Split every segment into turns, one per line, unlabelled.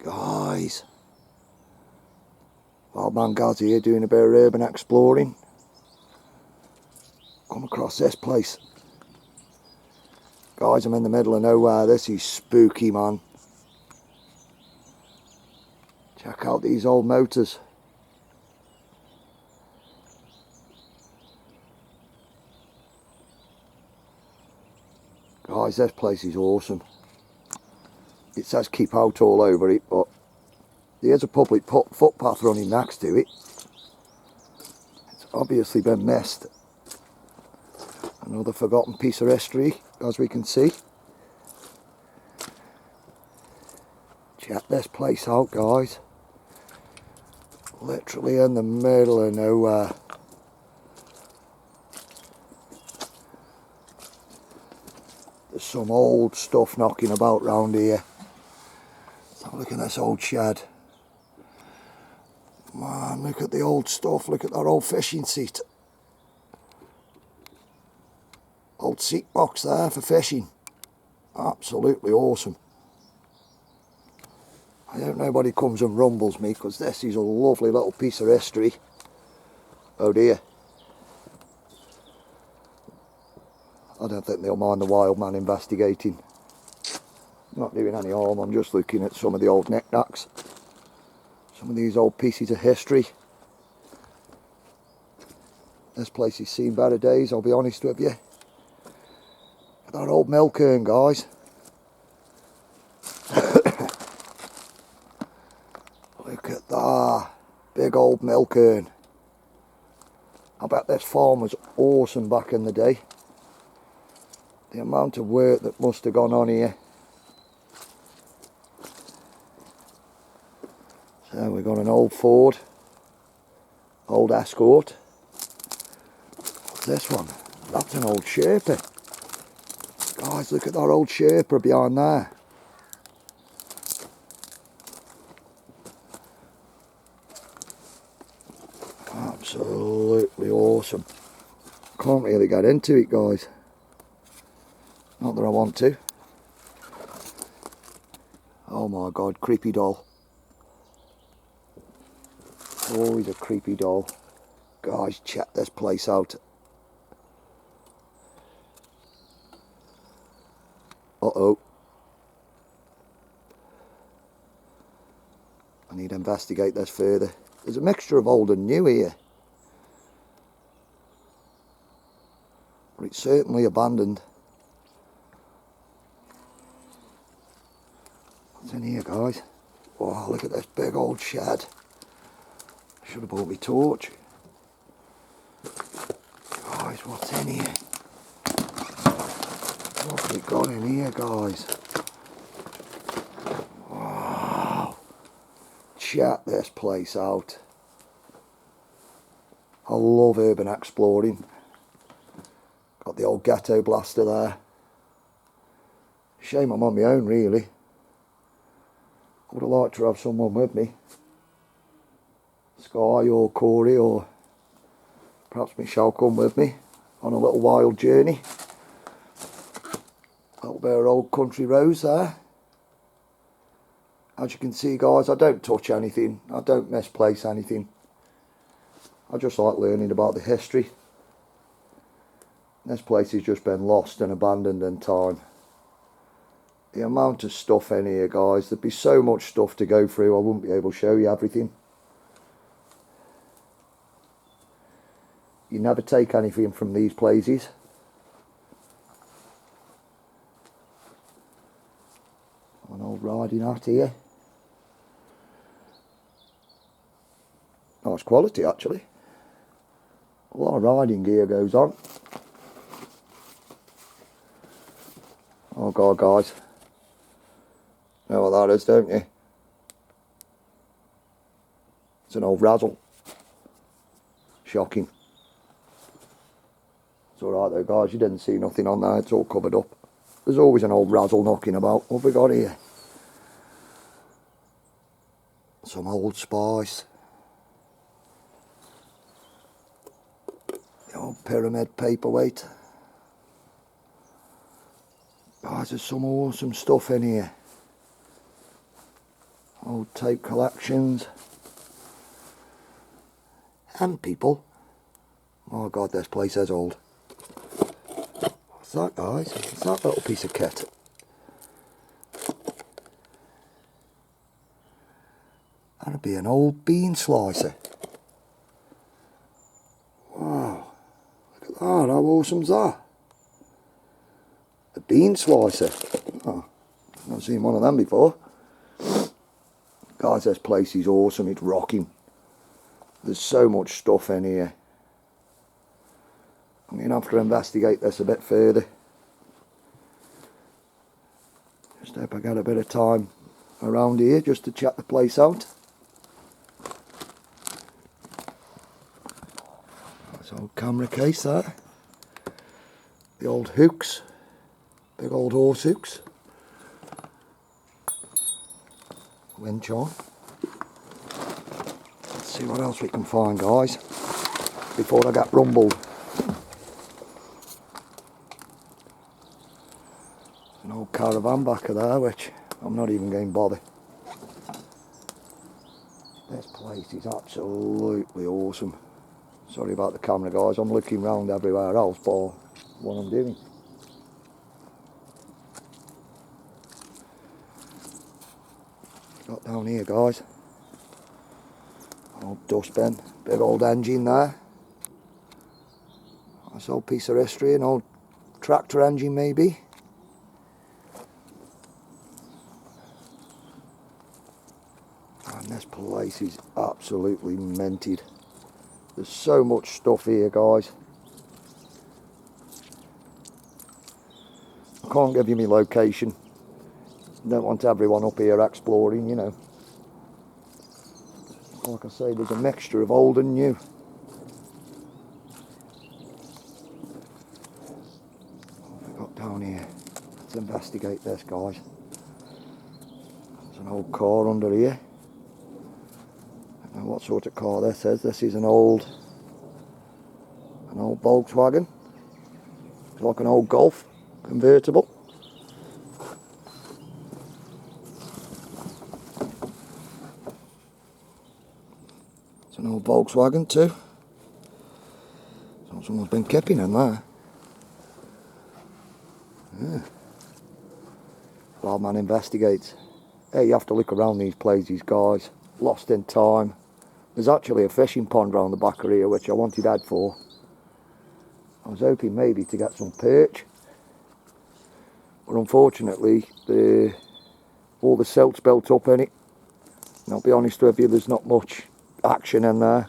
Guys, Wildman Gaz here doing a bit of urban exploring. Come across this place. Guys, I'm in the middle of nowhere. This is spooky, man. Check out these old motors. Guys, this place is awesome. It says keep out all over it, but there's a public footpath running next to it. It's obviously been missed. Another forgotten piece of history, as we can see. Check this place out, guys. Literally in the middle of nowhere. There's some old stuff knocking about round here. Have a look at this old shed. Man, look at the old stuff. Look at that old fishing seat. Old seat box there for fishing. Absolutely awesome. I hope nobody comes and rumbles me, because this is a lovely little piece of history. Oh dear. I don't think they'll mind the Wildman investigating. Not doing any harm, I'm just looking at some of the old knickknacks. Some of these old pieces of history. This place has seen better days, I'll be honest with you. That old milk urn, guys. Look at that. Big old milk urn. I bet this farm was awesome back in the day. The amount of work that must have gone on here. So we've got an old Ford, old Escort. What's this one? That's an old Sherpa. Guys, look at that old Sherpa behind there. Absolutely awesome. Can't really get into it, guys. Not that I want to. Oh my God, creepy doll. Always a creepy doll. Guys, check this place out. Uh-oh. I need to investigate this further. There's a mixture of old and new here. But it's certainly abandoned. What's in here, guys? Oh, look at this big old shed. Should have brought me torch. Guys, what's in here? What have we got in here, guys? Wow. Check this place out. I love urban exploring. Got the old ghetto blaster there. Shame I'm on my own, really. I would have liked to have someone with me. Sky or Corey, or perhaps Michelle come with me on a little wild journey. A little bit of old country roads there. As you can see, guys, I don't touch anything. I don't misplace anything. I just like learning about the history. This place has just been lost and abandoned in time. The amount of stuff in here, guys, there'd be so much stuff to go through, I wouldn't be able to show you everything. You never take anything from these places. An old riding hat here. Nice quality, actually. A lot of riding gear goes on. Oh God, guys. Know what that is, don't you? It's an old razzle. Shocking. It's alright though, guys, you didn't see nothing on there, it's all covered up. There's always an old razzle knocking about. What have we got here? Some old spice. The old pyramid paperweight. Guys, there's some awesome stuff in here. Old tape collections. And people. Oh God, this place is old. What's that, guys? What's that little piece of kit? That'd be an old bean slicer. Wow. Look at that, how awesome's that? A bean slicer. Oh, I've not seen one of them before. Guys, this place is awesome, it's rocking. There's so much stuff in here. I'm going to have to investigate this a bit further. Just hope I get a bit of time around here just to check the place out. That's an old camera case there. The old hooks. Big old horse hooks. Winch on. Let's see what else we can find, guys, before I get rumbled. An old caravan back of there, which I'm not even going to bother. This place is absolutely awesome. Sorry about the camera, guys, I'm looking round everywhere else for what I'm doing. Got down here, guys, old dustbin, big old engine there. Nice old piece of history, an old tractor engine maybe. And this place is absolutely minted. There's so much stuff here, guys. I can't give you my location. Don't want everyone up here exploring, you know. Like I say, there's a mixture of old and new. What have we got down here? Let's investigate this, guys. There's an old car under here. I don't know what sort of car this is. This is an old Volkswagen. It's like an old Golf convertible. It's an old Volkswagen too. So someone's been keeping in there. Yeah. Wildman investigates. Hey, you have to look around these places, guys. Lost in Time. There's actually a fishing pond round the back of here, which I wanted Ed for. I was hoping maybe to get some perch, but unfortunately all the silt's built up in it, and I'll be honest with you, there's not much action in there,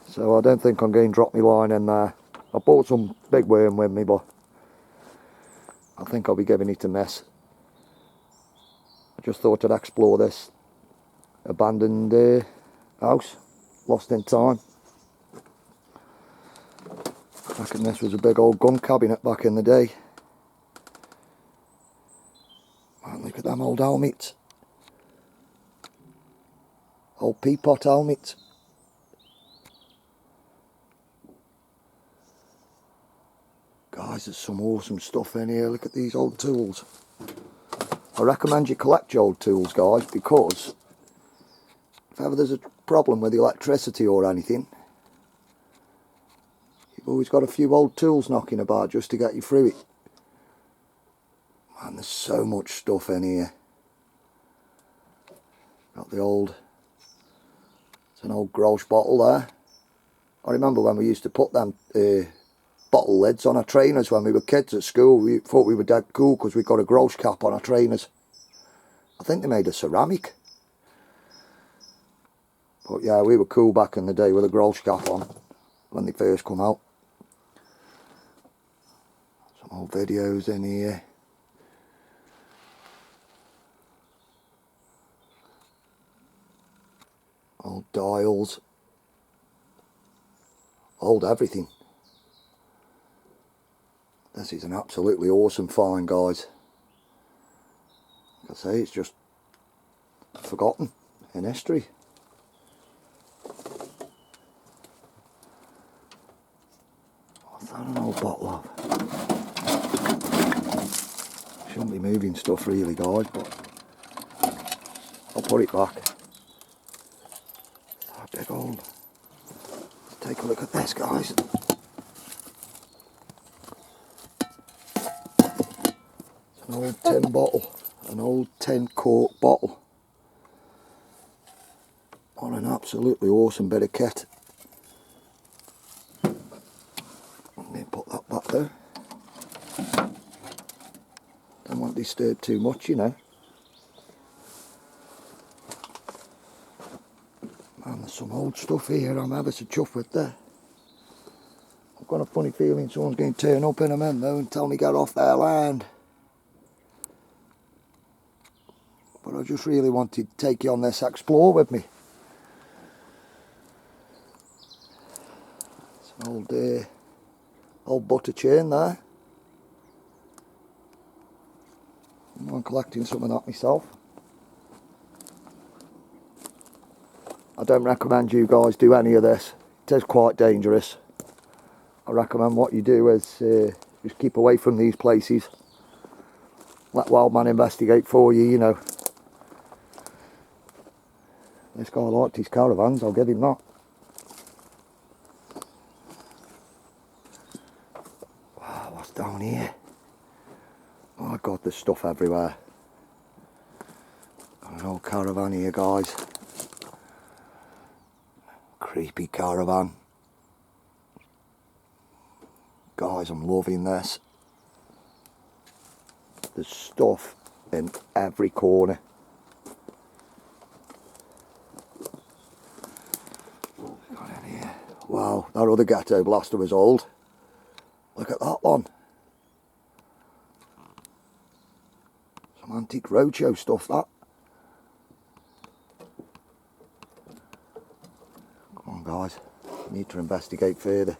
so I don't think I'm going to drop my line in there. I bought some big worm with me, but I think I'll be giving it a miss. I just thought I'd explore this abandoned house, lost in time. I reckon this was a big old gun cabinet back in the day. Man, look at them old helmets. Old peapot helmets. Guys, there's some awesome stuff in here. Look at these old tools. I recommend you collect your old tools, guys, because if ever there's a problem with the electricity or anything, you've always got a few old tools knocking about just to get you through it. Man, there's so much stuff in here. Got the old, it's an old Grolsch bottle there. I remember when we used to put them bottle lids on our trainers when we were kids at school. We thought we were dead cool because we got a Grolsch cap on our trainers. I think they made of ceramic. But yeah, we were cool back in the day with a Grolsch cap on when they first come out. Some old videos in here. Old dials. Old everything. This is an absolutely awesome find, guys. Like I say, it's just forgotten in history. What's that an old bottle of? Shouldn't be moving stuff really, guys, but I'll put it back. That big old. Let's take a look at this, guys. It's an old tin bottle, an old tin cork bottle. What an absolutely awesome bit of kit. Let me put that back there. Don't want to disturb too much, you know. Man, there's some old stuff here I'm ever so chuffed with there. I've got a funny feeling someone's going to turn up in a minute though and tell me get off their land. But I just really wanted to take you on this explore with me. It's an old butter chain there. I'm collecting some of that myself. I don't recommend you guys do any of this. It is quite dangerous. I recommend what you do is just keep away from these places. Let Wildman investigate for you, you know. This guy liked his caravans, I'll give him that. Wow, what's down here? Oh my God, there's stuff everywhere. Got an old caravan here, guys. Creepy caravan. Guys, I'm loving this. There's stuff in every corner. What's got in here? Wow, that other ghetto blaster was old. Look at that one. Some antique roadshow stuff, that. Come on, guys. Need to investigate further.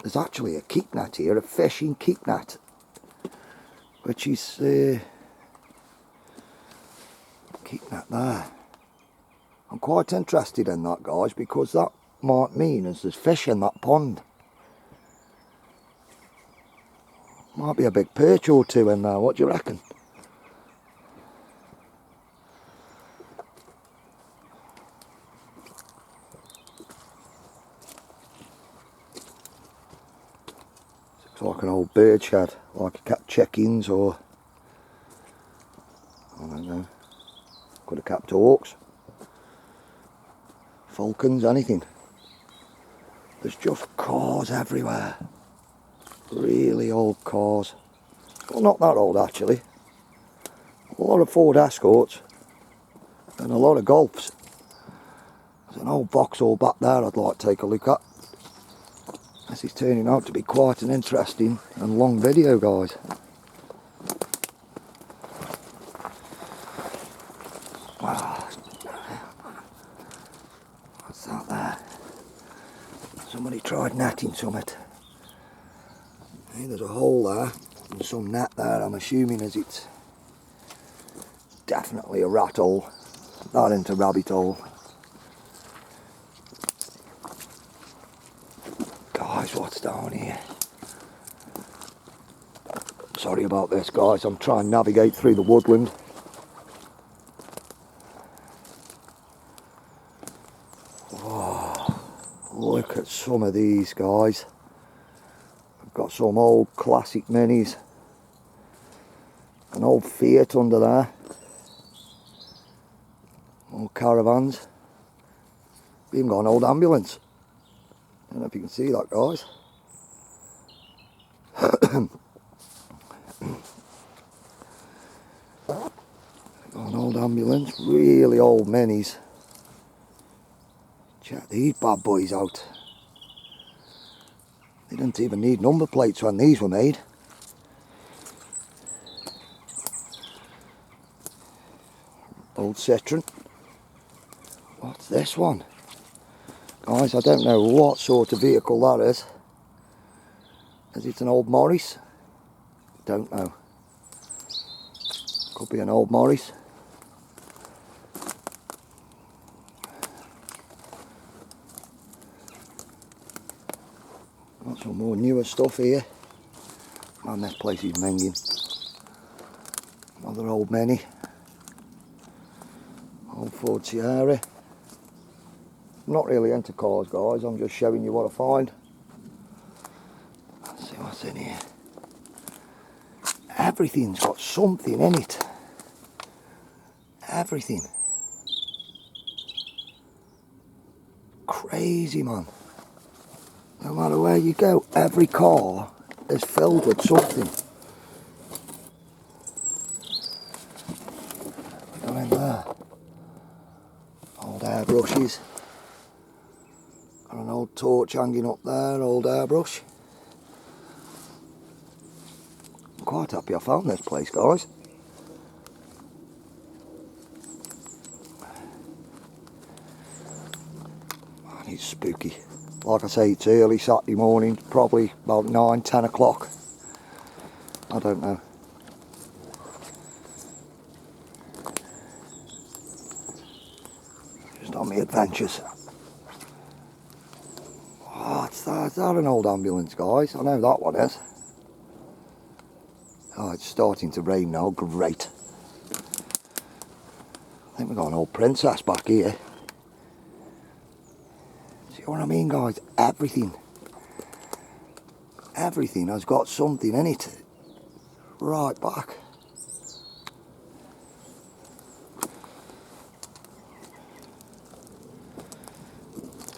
There's actually a keep net here, a fishing keep net, which is keep net there. I'm quite interested in that, guys, because that might mean as there's fish in that pond. Might be a big perch or two in there. What do you reckon? Looks like an old bird shed, like a kept chickens or I don't know. Could have kept hawks, falcons, anything. There's just cars everywhere. Really old cars. Well, not that old actually. A lot of Ford Escorts and a lot of Golfs. There's an old Vauxhall back there I'd like to take a look at. This is turning out to be quite an interesting and long video, guys. Wow. What's that there? Somebody tried netting something. Hey, there's a hole there and some net there. I'm assuming as it's definitely a rat hole, not into rabbit hole. Guys, what's down here? Sorry about this, guys. I'm trying to navigate through the woodland. Oh, look at some of these, guys. I've got some old classic minis. An old Fiat under there. Old caravans. We've even got an old ambulance. I don't know if you can see that, guys. Got an old ambulance, really old minis. Check these bad boys out. They didn't even need number plates when these were made. Old Citroen. What's this one? Guys, I don't know what sort of vehicle that is. Is it an old Morris? Don't know. Could be an old Morris. Got some more newer stuff here. Man, this place is minging. Another old Mini. Ford Sierra. I'm not really into cars, guys, I'm just showing you what I find. Let's see what's in here. Everything's got something in it. Everything. Crazy, man. No matter where you go, every car is filled with something. Go in there. Old airbrushes. Got an old torch hanging up there, old airbrush. I'm quite happy I found this place, guys. Man, it's spooky. Like I say, it's early Saturday morning, probably about 9, 10 o'clock. I don't know. Just on my adventures. Oh, is that an old ambulance, guys? I know that one is. Oh, it's starting to rain now, great. I think we've got an old princess back here. See what I mean, guys? Everything has got something in it. Right back.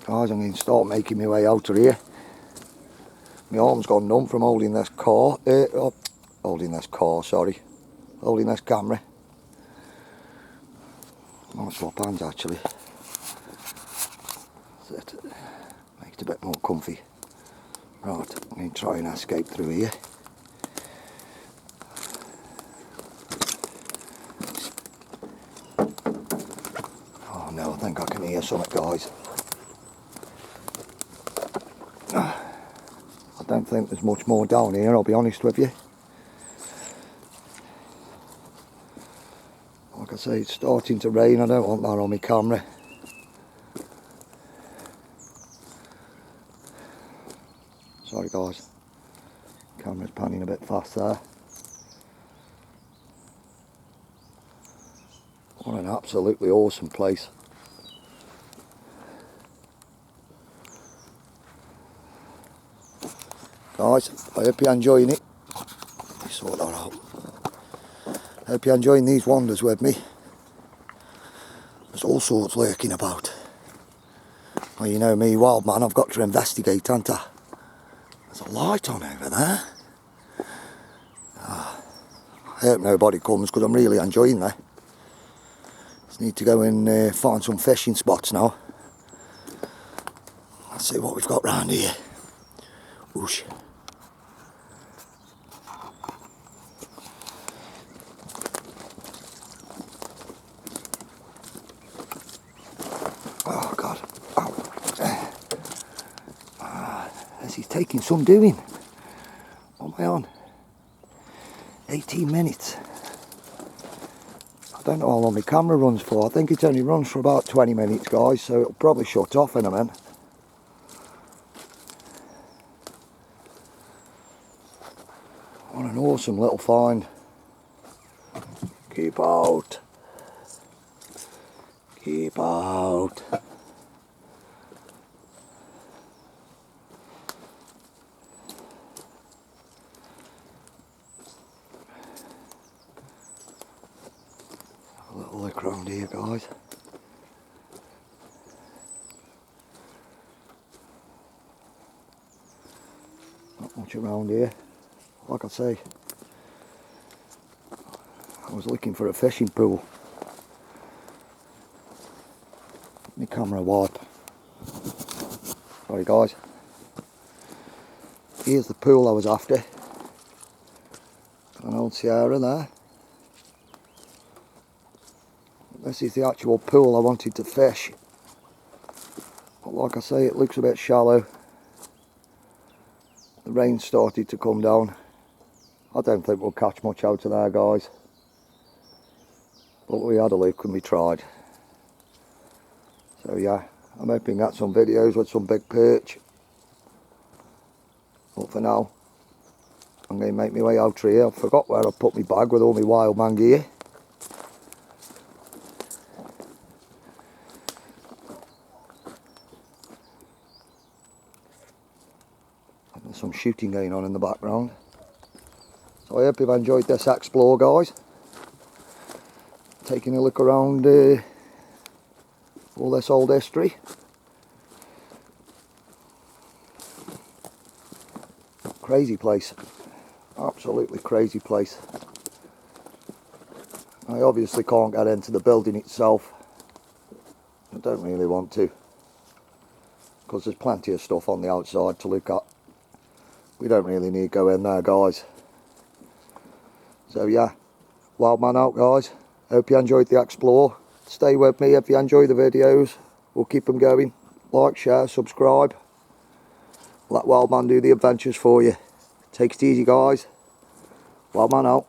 Guys, I'm going to start making my way out of here. My arm's gone numb from holding this camera. Holding this camera. I might swap hands actually. That's it. Makes it a bit more comfy. Right, I'm going to try and escape through here. Oh no, I think I can hear something, guys. I don't think there's much more down here, I'll be honest with you. Like I say, it's starting to rain, I don't want that on my camera. Sorry guys, camera's panning a bit fast there. What an absolutely awesome place. Guys, I hope you're enjoying it. Let me sort that out. I hope you're enjoying these wanders with me. There's all sorts lurking about. Well, you know me, Wildman, I've got to investigate, haven't I? There's a light on over there. I hope nobody comes because I'm really enjoying that. Just need to go and find some fishing spots now. Let's see what we've got round here. Whoosh. Oh God. Ow. This is taking some doing. What am I on? 18 minutes. I don't know how long my camera runs for. I think it only runs for about 20 minutes, guys, so it'll probably shut off in a minute. What an awesome little find. Keep out. Keep out. A little look around here, guys. Not much around here. Like I say, I was looking for a fishing pool. My camera wipe. Sorry guys. Here's the pool I was after. An old Sierra there. This is the actual pool I wanted to fish. But like I say, it looks a bit shallow. The rain started to come down. I don't think we'll catch much out of there, guys. But we had a look and we tried. So yeah, I'm hoping to get some videos with some big perch. But for now, I'm going to make my way out of here. I forgot where I put my bag with all my Wildman gear. some shooting going on in the background. So I hope you've enjoyed this explore, guys. Taking a look around all this old history. Crazy place. Absolutely crazy place. I obviously can't get into the building itself. I don't really want to, because there's plenty of stuff on the outside to look at. We don't really need to go in there, guys. So yeah, Wildman out, guys. Hope you enjoyed the explore. Stay with me if you enjoy the videos. We'll keep them going. Like, share, subscribe. Let Wildman do the adventures for you. Take it easy, guys. Wildman out.